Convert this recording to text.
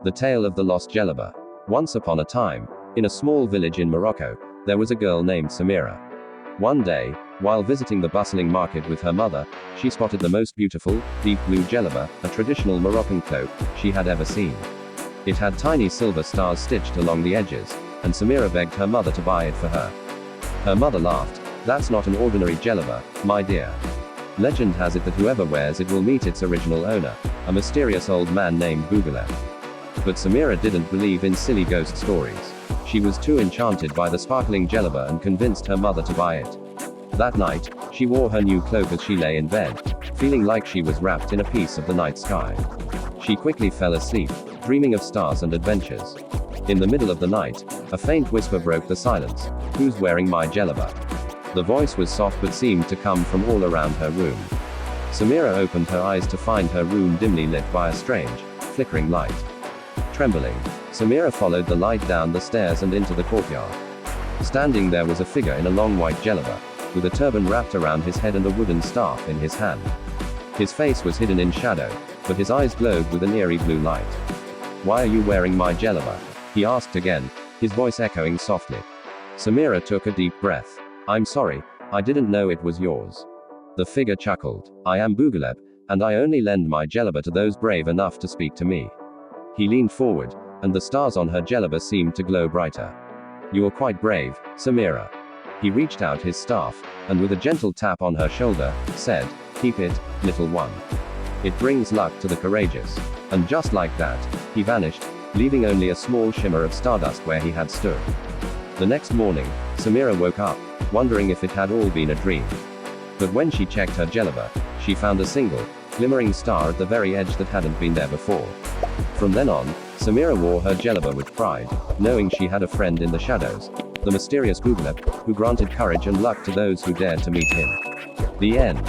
The Tale of the Lost Djellaba. Once upon a time, in a small village in Morocco, there was a girl named Samira. One day, while visiting the bustling market with her mother, she spotted the most beautiful, deep blue djellaba, a traditional Moroccan cloak, she had ever seen. It had tiny silver stars stitched along the edges, and Samira begged her mother to buy it for her. Her mother laughed. "That's not an ordinary djellaba, my dear. Legend has it that whoever wears it will meet its original owner, a mysterious old man named Djellaba." But Samira didn't believe in silly ghost stories. She was too enchanted by the sparkling djellaba and convinced her mother to buy it. That night, she wore her new cloak as she lay in bed, feeling like she was wrapped in a piece of the night sky. She quickly fell asleep, dreaming of stars and adventures. In the middle of the night, a faint whisper broke the silence. "Who's wearing my djellaba?" The voice was soft but seemed to come from all around her room. Samira opened her eyes to find her room dimly lit by a strange, flickering light. Trembling, Samira followed the light down the stairs and into the courtyard. Standing there was a figure in a long white djellaba, with a turban wrapped around his head and a wooden staff in his hand. His face was hidden in shadow, but his eyes glowed with an eerie blue light. "Why are you wearing my djellaba?" he asked again, his voice echoing softly. Samira took a deep breath. "I'm sorry, I didn't know it was yours." The figure chuckled. "I am Djellaba, and I only lend my djellaba to those brave enough to speak to me." He leaned forward, and the stars on her djellaba seemed to glow brighter. "You're quite brave, Samira." He reached out his staff, and with a gentle tap on her shoulder, said, "Keep it, little one. It brings luck to the courageous." And just like that, he vanished, leaving only a small shimmer of stardust where he had stood. The next morning, Samira woke up, wondering if it had all been a dream. But when she checked her djellaba, she found a single, glimmering star at the very edge that hadn't been there before. From then on, Samira wore her djellaba with pride, knowing she had a friend in the shadows, the mysterious Djellaba, who granted courage and luck to those who dared to meet him. The end.